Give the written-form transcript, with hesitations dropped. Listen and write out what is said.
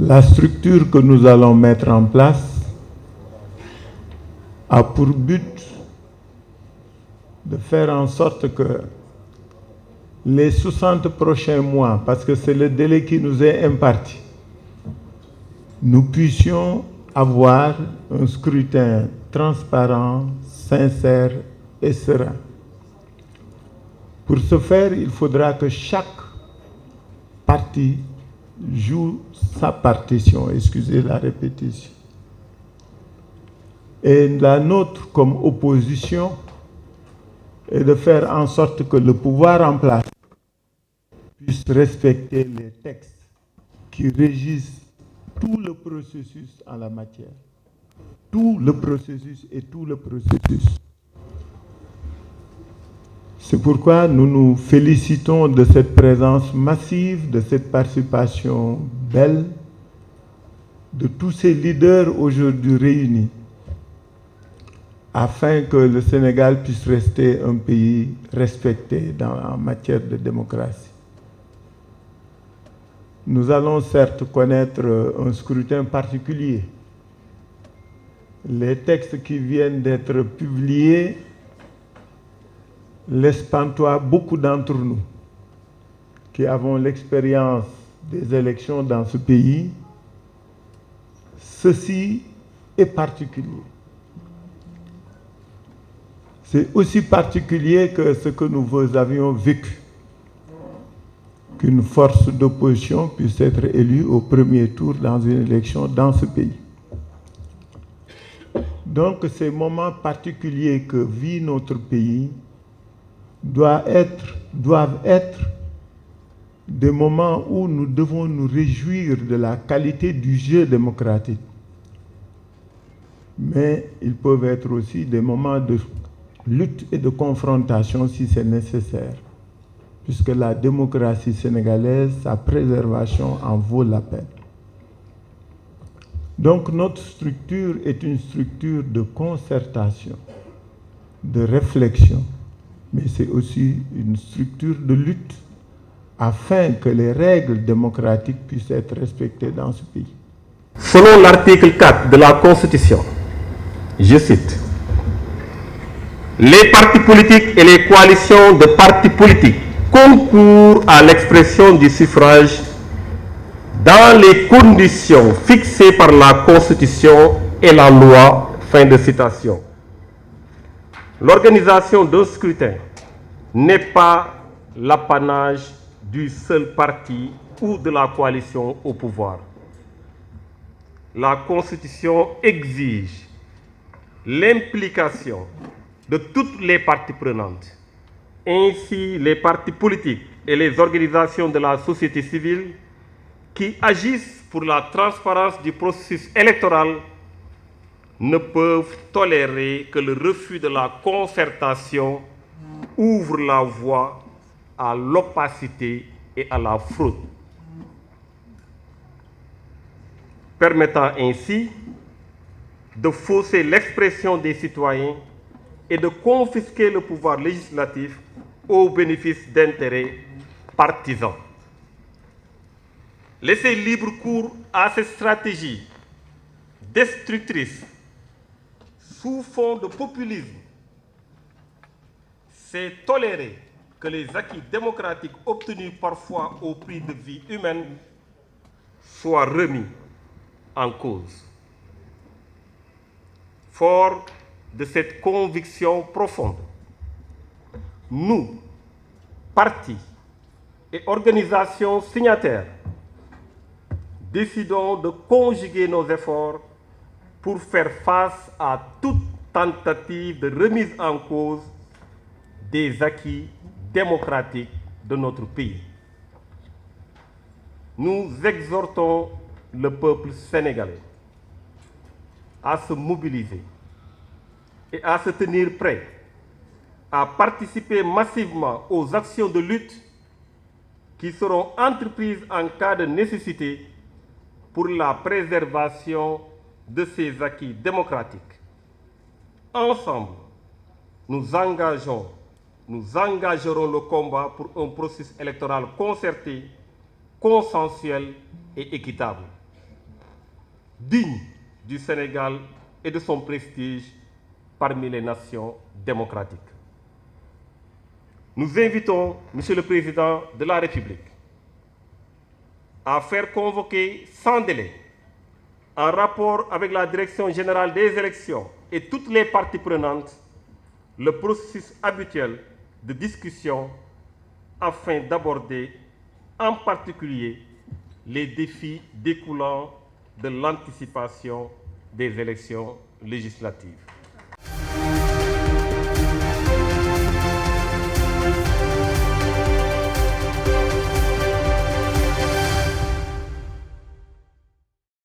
La structure que nous allons mettre en place a pour but de faire en sorte que les 60 prochains mois, parce que c'est le délai qui nous est imparti, nous puissions avoir un scrutin transparent, sincère et serein. Pour ce faire, il faudra que chaque parti joue sa partition, excusez la répétition. Et la nôtre comme opposition est de faire en sorte que le pouvoir en place puisse respecter les textes qui régissent tout le processus en la matière. Tout le processus et tout le processus. C'est pourquoi nous nous félicitons de cette présence massive, de cette participation belle, de tous ces leaders aujourd'hui réunis, afin que le Sénégal puisse rester un pays respecté en matière de démocratie. Nous allons certes connaître un scrutin particulier. Les textes qui viennent d'être publiés laissent pantois beaucoup d'entre nous qui avons l'expérience des élections dans ce pays. Ceci est particulier. C'est aussi particulier que ce que nous avions vécu, qu'une force d'opposition puisse être élue au premier tour dans une élection dans ce pays. Donc ces moments particuliers que vit notre pays doivent être des moments où nous devons nous réjouir de la qualité du jeu démocratique. Mais ils peuvent être aussi des moments de lutte et de confrontation si c'est nécessaire, puisque la démocratie sénégalaise, sa préservation en vaut la peine. Donc notre structure est une structure de concertation, de réflexion, mais c'est aussi une structure de lutte afin que les règles démocratiques puissent être respectées dans ce pays. Selon l'article 4 de la Constitution, je cite, « Les partis politiques et les coalitions de partis politiques concourent à l'expression du suffrage dans les conditions fixées par la Constitution et la loi. » Fin de citation. L'organisation d'un scrutin n'est pas l'apanage du seul parti ou de la coalition au pouvoir. La Constitution exige l'implication de toutes les parties prenantes. Ainsi, les partis politiques et les organisations de la société civile qui agissent pour la transparence du processus électoral ne peuvent tolérer que le refus de la concertation ouvre la voie à l'opacité et à la fraude, permettant ainsi de fausser l'expression des citoyens et de confisquer le pouvoir législatif au bénéfice d'intérêts partisans. Laisser libre cours à ces stratégies destructrices sous fond de populisme, c'est tolérer que les acquis démocratiques obtenus parfois au prix de vies humaines soient remis en cause. Fort de cette conviction profonde, nous, partis et organisations signataires, décidons de conjuguer nos efforts pour faire face à toute tentative de remise en cause des acquis démocratiques de notre pays. Nous exhortons le peuple sénégalais à se mobiliser et à se tenir prêt à participer massivement aux actions de lutte qui seront entreprises en cas de nécessité pour la préservation de ces acquis démocratiques. Ensemble, nous engagerons le combat pour un processus électoral concerté, consensuel et équitable. digne du Sénégal et de son prestige parmi les nations démocratiques. Nous invitons, Monsieur le Président de la République, à faire convoquer sans délai, en rapport avec la Direction générale des élections et toutes les parties prenantes, le processus habituel de discussion afin d'aborder en particulier les défis découlant de l'anticipation des élections législatives.